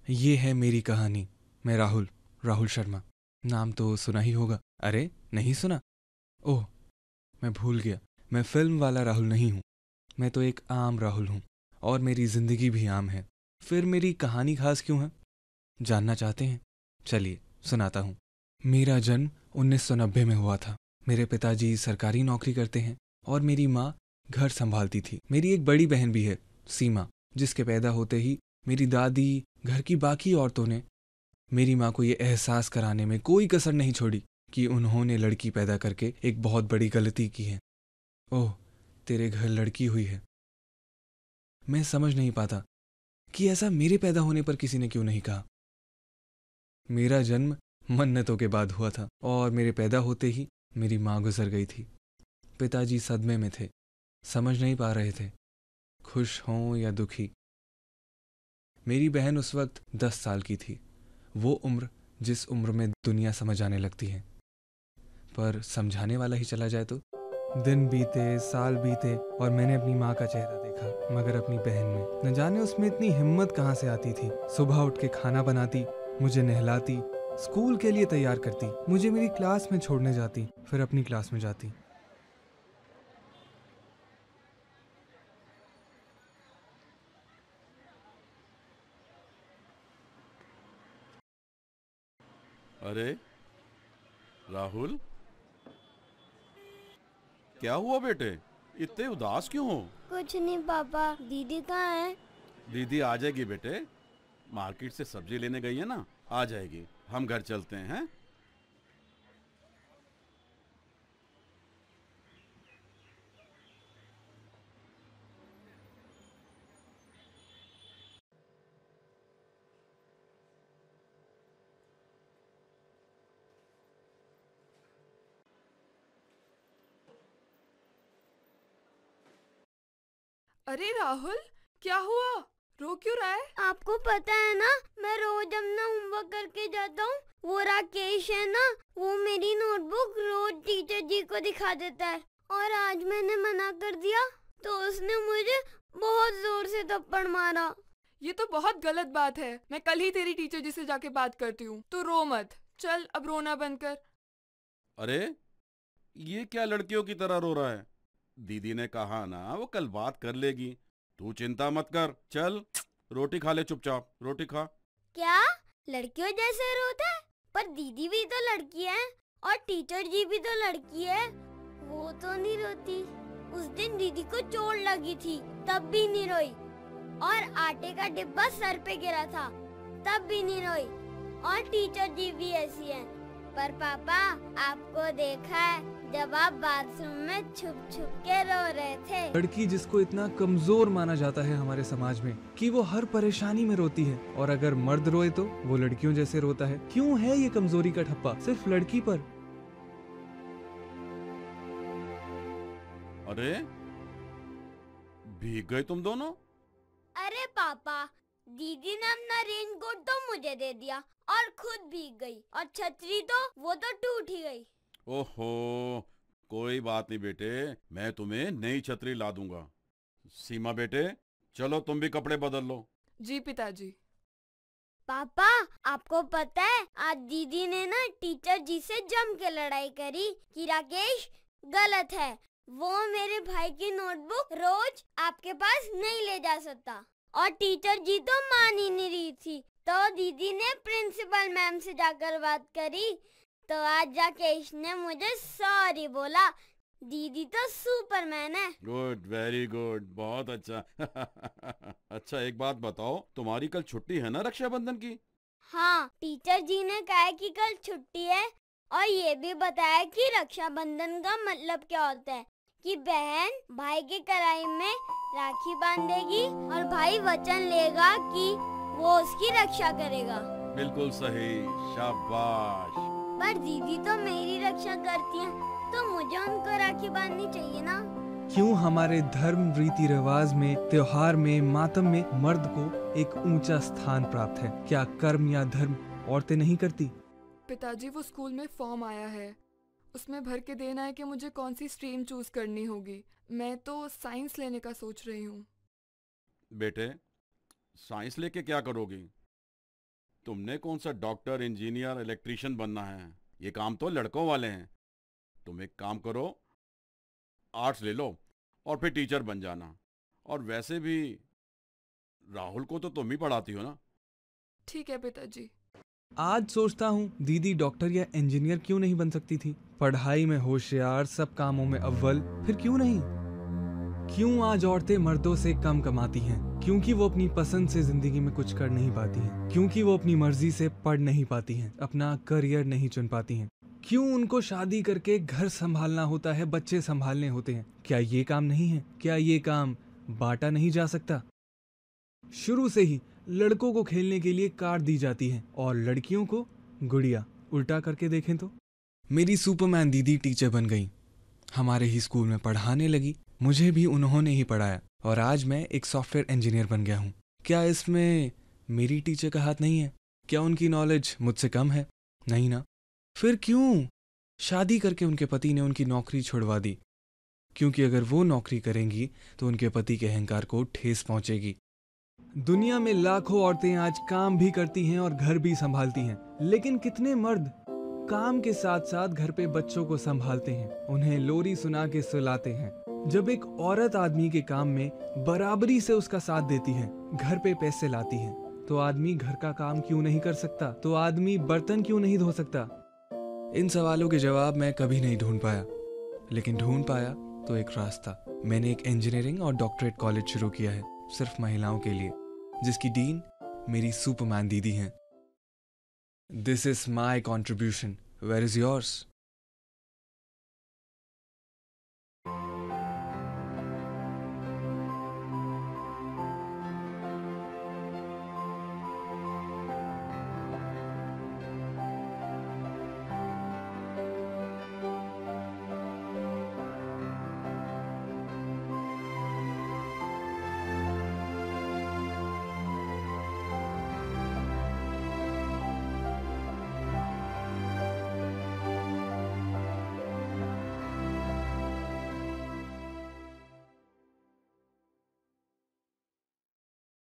ये है मेरी कहानी। मैं राहुल, राहुल शर्मा। नाम तो सुना ही होगा। अरे नहीं सुना? ओह, मैं भूल गया। मैं फिल्म वाला राहुल नहीं हूँ। मैं तो एक आम राहुल हूँ और मेरी जिंदगी भी आम है। फिर मेरी कहानी खास क्यों है? जानना चाहते हैं? चलिए सुनाता हूँ। मेरा जन्म 1990 में हुआ था। मेरे पिताजी सरकारी नौकरी करते हैं और मेरी माँ घर संभालती थी। मेरी एक बड़ी बहन भी है, सीमा, जिसके पैदा होते ही मेरी दादी, घर की बाकी औरतों ने मेरी माँ को ये एहसास कराने में कोई कसर नहीं छोड़ी कि उन्होंने लड़की पैदा करके एक बहुत बड़ी गलती की है। ओह, तेरे घर लड़की हुई है। मैं समझ नहीं पाता कि ऐसा मेरे पैदा होने पर किसी ने क्यों नहीं कहा। मेरा जन्म मन्नतों के बाद हुआ था और मेरे पैदा होते ही मेरी माँ गुजर गई थी। पिताजी सदमे में थे, समझ नहीं पा रहे थे, खुश हों या दुखी। मेरी बहन उस वक्त 10 साल की थी, वो उम्र जिस उम्र में दुनिया समझ आने लगती है। पर समझाने वाला ही चला जाए तो। दिन बीते, साल बीते और मैंने अपनी माँ का चेहरा देखा, मगर अपनी बहन में न जाने उसमें इतनी हिम्मत कहाँ से आती थी। सुबह उठ के खाना बनाती, मुझे नहलाती, स्कूल के लिए तैयार करती, मुझे मेरी क्लास में छोड़ने जाती, फिर अपनी क्लास में जाती। अरे राहुल, क्या हुआ बेटे? इतने उदास क्यों हो? कुछ नहीं पापा। दीदी कहाँ है? दीदी आ जाएगी बेटे। मार्केट से सब्जी लेने गई है ना, आ जाएगी। हम घर चलते हैं। अरे राहुल, क्या हुआ? रो क्यों रहा है? आपको पता है ना, मैं रोज अपना होमवर्क करके जाता हूँ। वो राकेश है ना, वो मेरी नोटबुक रोज टीचर जी को दिखा देता है और आज मैंने मना कर दिया तो उसने मुझे बहुत जोर से थप्पड़ मारा। ये तो बहुत गलत बात है। मैं कल ही तेरी टीचर जी से जाके बात करती हूँ। तू रो मत। चल अब रोना बंद कर। अरे ये क्या लड़कियों की तरह रो रहा है? दीदी ने कहा ना, वो कल बात कर लेगी। तू चिंता मत कर। चल रोटी खा ले, चुपचाप रोटी खा। क्या लड़कियों जैसे रोता है? पर दीदी भी तो लड़की है और टीचर जी भी तो लड़की है, वो तो नहीं रोती। उस दिन दीदी को चोट लगी थी, तब भी नहीं रोई। और आटे का डिब्बा सर पे गिरा था, तब भी नहीं रोई। और टीचर जी भी ऐसी हैं। पर पापा, आपको देखा है जब आप बाथरूम में छुप छुप के रो रहे थे। लड़की जिसको इतना कमजोर माना जाता है हमारे समाज में कि वो हर परेशानी में रोती है, और अगर मर्द रोए तो वो लड़कियों जैसे रोता है। क्यों है ये कमजोरी का ठप्पा सिर्फ लड़की पर? अरे भीग गए तुम दोनों। अरे पापा, दीदी ने अपना रेनकोट तो मुझे दे दिया और खुद भीग गई, और छतरी तो वो तो टूट ही गई। ओहो, कोई बात नहीं बेटे, मैं तुम्हें नई छतरी ला दूंगा। सीमा बेटे, चलो तुम भी कपड़े बदल लो। जी पिताजी। पापा, आपको पता है आज दीदी ने ना टीचर जी से जम के लड़ाई करी कि राकेश गलत है, वो मेरे भाई की नोटबुक रोज आपके पास नहीं ले जा सकता। और टीचर जी तो मान ही नहीं रही थी, तो दीदी ने प्रिंसिपल मैम से जाकर बात करी, तो आज राकेश ने मुझे सॉरी बोला। दीदी तो सुपरमैन है। गुड, वेरी गुड, बहुत अच्छा। अच्छा एक बात बताओ, तुम्हारी कल छुट्टी है ना रक्षाबंधन की? हाँ, टीचर जी ने कहा कि कल छुट्टी है और ये भी बताया कि रक्षाबंधन का मतलब क्या होता है, कि बहन भाई की कलाई में राखी बांधेगी और भाई वचन लेगा कि वो उसकी रक्षा करेगा। बिल्कुल सही, शाबाश। पर दीदी तो मेरी रक्षा करती हैं, तो मुझे उनको राखी बांधनी चाहिए ना। क्यों हमारे धर्म, रीति रिवाज में, त्योहार में, मातम में मर्द को एक ऊंचा स्थान प्राप्त है? क्या कर्म या धर्म औरतें नहीं करती? पिताजी, वो स्कूल में फॉर्म आया है, उसमें भर के देना है कि मुझे कौन सी स्ट्रीम चूज करनी होगी। मैं तो साइंस लेने का सोच रही हूँ। बेटे, साइंस लेके क्या करोगी? तुमने कौन सा डॉक्टर, इंजीनियर, इलेक्ट्रिशियन बनना है? ये काम तो लड़कों वाले हैं। तुम एक काम करो, आर्ट्स ले लो और फिर टीचर बन जाना। और वैसे भी राहुल को तो तुम ही पढ़ाती हो ना। ठीक है पिताजी। आज सोचता हूँ दीदी डॉक्टर या इंजीनियर क्यों नहीं बन सकती थी? पढ़ाई में होशियार, सब कामों में अव्वल, फिर क्यों नहीं? क्यों आज औरतें मर्दों से कम कमाती हैं? क्योंकि वो अपनी पसंद से जिंदगी में कुछ कर नहीं पाती हैं। क्योंकि वो अपनी मर्जी से पढ़ नहीं पाती हैं, अपना करियर नहीं चुन पाती हैं। क्यों उनको शादी करके घर संभालना होता है, बच्चे संभालने होते हैं? क्या ये काम नहीं है? क्या ये काम बांटा नहीं जा सकता? शुरू से ही लड़कों को खेलने के लिए कार दी जाती है और लड़कियों को गुड़िया। उल्टा करके देखें तो मेरी सुपरमैन दीदी टीचर बन गई, हमारे ही स्कूल में पढ़ाने लगी, मुझे भी उन्होंने ही पढ़ाया और आज मैं एक सॉफ्टवेयर इंजीनियर बन गया हूँ। क्या इसमें मेरी टीचर का हाथ नहीं है? क्या उनकी नॉलेज मुझसे कम है? नहीं ना। फिर क्यों शादी करके उनके पति ने उनकी नौकरी छुड़वा दी? क्योंकि अगर वो नौकरी करेंगी तो उनके पति के अहंकार को ठेस पहुंचेगी। दुनिया में लाखों औरतें आज काम भी करती हैं और घर भी संभालती हैं, लेकिन कितने मर्द काम के साथ साथ घर पे बच्चों को संभालते हैं, उन्हें लोरी सुना के सुलाते हैं? जब एक औरत आदमी के काम में बराबरी से उसका साथ देती है, घर पे पैसे लाती है, तो आदमी घर का काम क्यों नहीं कर सकता? तो आदमी बर्तन क्यों नहीं धो सकता? इन सवालों के जवाब मैं कभी नहीं ढूंढ पाया, लेकिन ढूंढ पाया तो एक रास्ता। मैंने एक इंजीनियरिंग और डॉक्टरेट कॉलेज शुरू किया है, सिर्फ महिलाओं के लिए, जिसकी डीन मेरी सुपरमैन दीदी हैं। This is my contribution, where is yours?